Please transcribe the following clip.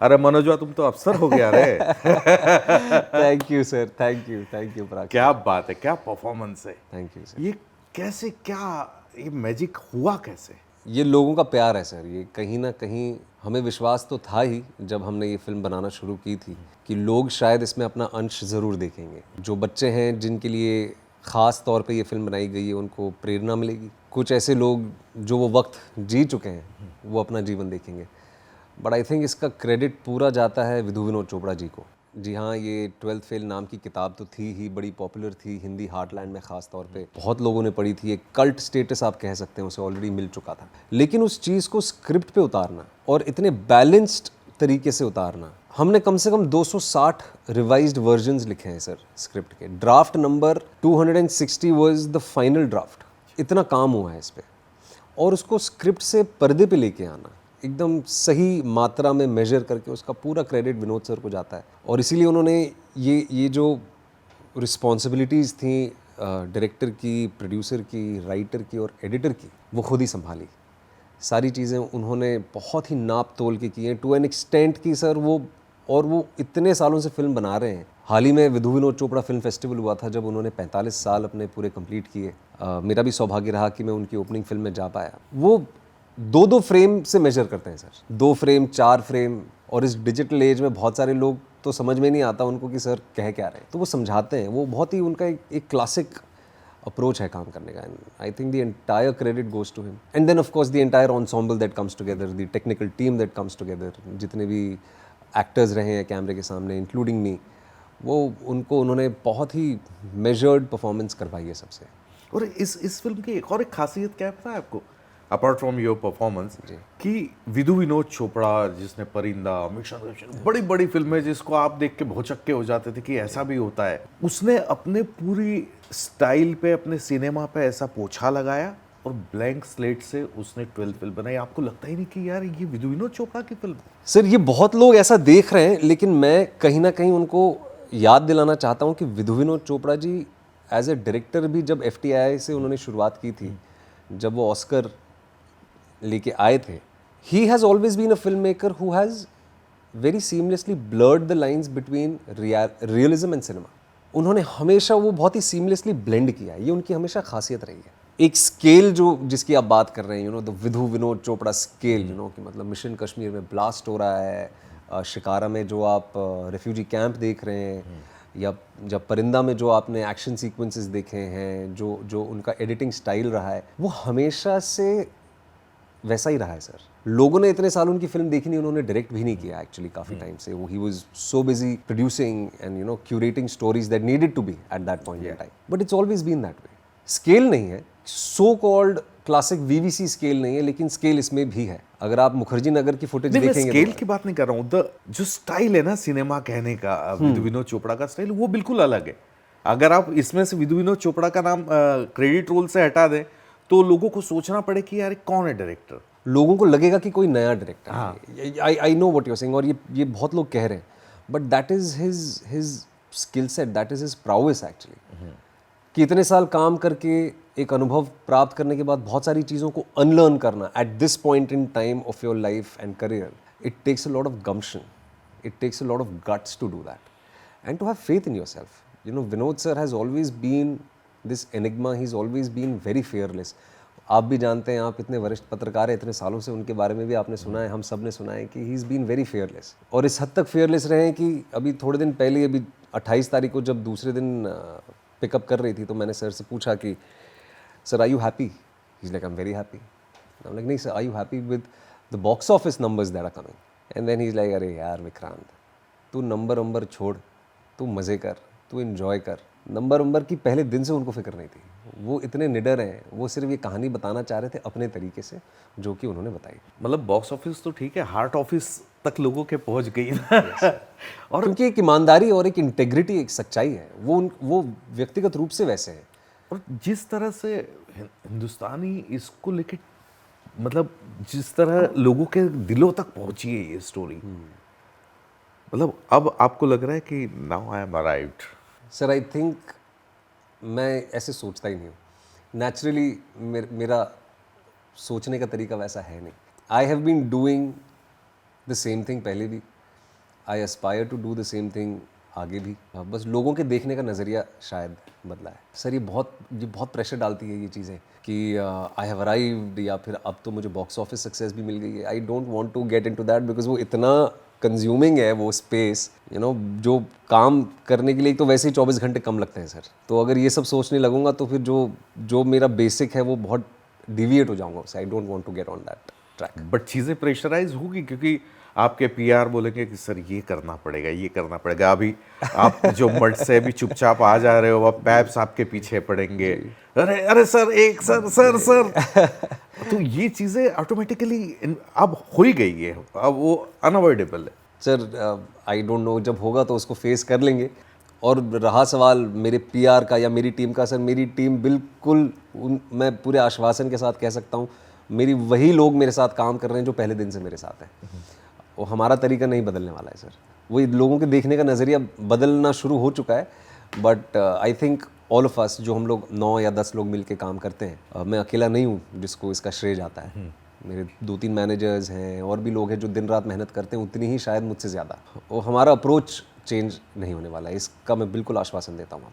अरे मनोजवा तुम तो अफसर हो गया रे। Thank you sir, thank you Praak. क्या बात है, क्या परफॉर्मेंस है। Thank you sir. ये कैसे, क्या ये मैजिक हुआ कैसे? ये लोगों का प्यार है सर। ये कहीं ना कहीं हमें विश्वास तो था ही जब हमने ये फिल्म बनाना शुरू की थी कि लोग शायद इसमें अपना अंश ज़रूर देखेंगे। जो बच्चे हैं जिनके लिए ख़ास तौर पे ये फिल्म बनाई गई है उनको प्रेरणा मिलेगी। कुछ ऐसे लोग जो वो वक्त जी चुके हैं वो अपना जीवन देखेंगे। बट आई थिंक इसका क्रेडिट पूरा जाता है विधु विनोद चोपड़ा जी को। जी हाँ, ये 12th फेल नाम की किताब तो थी ही, बड़ी पॉपुलर थी हिंदी हार्टलैंड में ख़ास तौर पे, बहुत लोगों ने पढ़ी थी। एक कल्ट स्टेटस आप कह सकते हैं, उसे ऑलरेडी मिल चुका था। लेकिन उस चीज़ को स्क्रिप्ट पे उतारना और इतने बैलेंस्ड तरीके से उतारना, हमने कम से कम 260 रिवाइज्ड वर्जन्स लिखे हैं सर स्क्रिप्ट के। Draft number 260 was the final draft. इतना काम हुआ है इस पर, और उसको स्क्रिप्ट से पर्दे पे लेके आना एकदम सही मात्रा में मेजर करके, उसका पूरा क्रेडिट विनोद सर को जाता है। और इसीलिए उन्होंने ये जो रिस्पॉन्सिबिलिटीज़ थी डायरेक्टर की, प्रोड्यूसर की, राइटर की और एडिटर की, वो खुद ही संभाली। सारी चीज़ें उन्होंने बहुत ही नाप तोल के की हैं, टू एन एक्सटेंट की सर वो इतने सालों से फिल्म बना रहे हैं। हाल ही में विधु विनोद चोपड़ा फिल्म फेस्टिवल हुआ था जब उन्होंने 45 साल अपने पूरे कंप्लीट किए। मेरा भी सौभाग्य रहा कि मैं उनकी ओपनिंग फिल्म में जा पाया। वो 2-2 फ्रेम से मेजर करते हैं सर, 2 फ्रेम, 4 फ्रेम। और इस डिजिटल एज में बहुत सारे लोग तो समझ में नहीं आता उनको कि सर कह क्या रहे हैं, तो वो समझाते हैं। वो बहुत ही उनका एक क्लासिक अप्रोच है काम करने का। And I think the entire credit goes to him. And then of course the entire ensemble that comes together, the technical team that comes together, जितने भी एक्टर्स रहे हैं कैमरे के सामने इंक्लूडिंग मी, वो उन्होंने बहुत ही मेजर्ड परफॉर्मेंस करवाई है सबसे। और इस फिल्म की एक और एक खासियत क्या है पता है आपको, अपार्ट फ्रॉम योर परफॉर्मेंस, कि विधु विनोद चोपड़ा जिसने परिंदा, मिशन विशन, बड़ी बड़ी फिल्में जिसको आप देख के भौचक्के हो जाते थे कि ऐसा भी होता है, उसने अपने पूरी स्टाइल पे, अपने सिनेमा पे ऐसा पोछा लगाया और ब्लैंक स्लेट से उसने 12 फिल्म बनाई। आपको लगता ही नहीं कि यार ये विधु विनोद चोपड़ा की फिल्म? सर ये बहुत लोग ऐसा देख रहे हैं, लेकिन मैं कहीं ना कहीं उनको याद दिलाना चाहता हूँ कि Vidhu Vinod Chopra ji as a director भी जब FTI से उन्होंने शुरुआत की थी, जब वो ऑस्कर लेके आए थे, he has always been a film maker who has very seamlessly blurred the lines between realism and cinema. उन्होंने हमेशा वो बहुत ही सीमलेसली ब्लेंड किया है, ये उनकी हमेशा खासियत रही है। एक स्केल जो जिसकी आप बात कर रहे हैं, द विधु विनोद चोपड़ा स्केल, कि मतलब मिशन कश्मीर में ब्लास्ट हो रहा है, शिकारा में जो आप रेफ्यूजी कैंप देख रहे हैं, या जब परिंदा में जो आपने एक्शन सीक्वेंसेस देखे हैं, जो उनका एडिटिंग स्टाइल रहा है, वो हमेशा से वैसा ही रहा है सर। लोगों ने इतने साल उनकी फिल्म देखी नहीं, उन्होंने डायरेक्ट भी नहीं किया एक्चुअली काफ़ी टाइम से। वो he was so busy producing and curating stories that needed to be at that point in time. But it's always been that way. Scale नहीं है, so called classic VVC scale नहीं है, लेकिन scale इसमें भी है। अगर आप मुखर्जी नगर की फुटेज नहीं, मैं देखेंगे स्केल की बात नहीं कर रहा हूँ, द जो स्टाइल है ना सिनेमा कहने का, विधु विनोद चोपड़ा का स्टाइल वो बिल्कुल अलग है। अगर आप इसमें से विधु विनोद चोपड़ा का नाम क्रेडिट रोल से हटा दें तो लोगों को सोचना पड़े कि यार कौन है डायरेक्टर। लोगों को लगेगा कि कोई नया डायरेक्टर है। I know what you are saying, और ये बहुत लोग कह रहे हैं, but that is his skill set, that is his prowess actually. कि इतने साल काम करके एक अनुभव प्राप्त करने के बाद बहुत सारी चीज़ों को अनलर्न करना at this point in time of your life and career, it takes a lot of gumption, it takes a lot of guts to do that and to have faith in yourself. Vinod sir has always been this enigma, he is always been very fearless. आप भी जानते हैं, आप इतने वरिष्ठ पत्रकार हैं, इतने सालों से उनके बारे में भी आपने सुना है, हम सब ने सुना है कि he is been very fearless. और इस हद तक फेयरलेस रहे हैं कि अभी थोड़े दिन पहले, अभी 28 तारीख को जब दूसरे दिन पिकअप कर रही थी, तो मैंने सर से पूछा कि sir are you happy? He is like I am very happy. I am like नहीं sir, are you happy with the box office numbers that are coming? And then he is like अरे यार विक्रांत, तू number छोड़, तू मज़े कर, तू enjoy कर। नंबर की पहले दिन से उनको फिक्र नहीं थी। वो इतने निडर हैं, वो सिर्फ ये कहानी बताना चाह रहे थे अपने तरीके से, जो कि उन्होंने बताई। मतलब बॉक्स ऑफिस तो ठीक है, हार्ट ऑफिस तक लोगों के पहुंच गई ना। और क्योंकि एक ईमानदारी और एक इंटेग्रिटी, एक सच्चाई है, वो व्यक्तिगत रूप से वैसे है। और जिस तरह से हिंदुस्तानी इसको लेके, मतलब जिस तरह लोगों के दिलों तक पहुंची है ये स्टोरी, मतलब अब आपको लग रहा है कि now I am arrived. Sir I think मैं ऐसे सोचता ही नहीं हूँ। नेचुरली मेरा सोचने का तरीका वैसा है नहीं। I have been doing the same thing पहले भी, I aspire to do the same thing आगे भी। बस लोगों के देखने का नज़रिया शायद बदला है सर। ये बहुत प्रेशर डालती है ये चीज़ें कि आई हैव अराइव्ड, या फिर अब तो मुझे बॉक्स ऑफिस सक्सेस भी मिल गई है। I don't want to get into that because वो इतना कंज्यूमिंग है वो स्पेस, यू नो, जो काम करने के लिए तो वैसे ही 24 घंटे कम लगते हैं सर। तो अगर ये सब सोचने लगूंगा तो फिर जो मेरा बेसिक है वो बहुत डिविएट हो जाऊंगा उससे। I don't want to get on that track. But चीज़ें प्रेशराइज होगी क्योंकि आपके पीआर बोलेंगे कि सर ये करना पड़ेगा, ये करना पड़ेगा। अभी आप जो मर्ड से अभी चुपचाप आ जा रहे हो, अब पैप्स आपके पीछे पड़ेंगे, अरे अरे सर एक सर तो ये चीज़ें ऑटोमेटिकली अब हो ही गई है, अब वो अनअवॉइडेबल है। सर आई डोंट नो, जब होगा तो उसको फेस कर लेंगे। और रहा सवाल मेरे पीआर का या मेरी टीम का, सर मेरी टीम बिल्कुल मैं पूरे आश्वासन के साथ कह सकता हूँ मेरी वही लोग मेरे साथ काम कर रहे हैं जो पहले दिन से मेरे साथ हैं। वो हमारा तरीका नहीं बदलने वाला है सर। वही लोगों के देखने का नज़रिया बदलना शुरू हो चुका है। But I think all of us, जो हम लोग 9 या 10 लोग मिलके काम करते हैं, मैं अकेला नहीं हूँ जिसको इसका श्रेय जाता है। मेरे 2-3 मैनेजर्स हैं और भी लोग हैं जो दिन रात मेहनत करते हैं, उतनी ही शायद मुझसे ज़्यादा। वो हमारा अप्रोच चेंज नहीं होने वाला है, इसका मैं बिल्कुल आश्वासन देता हूँ।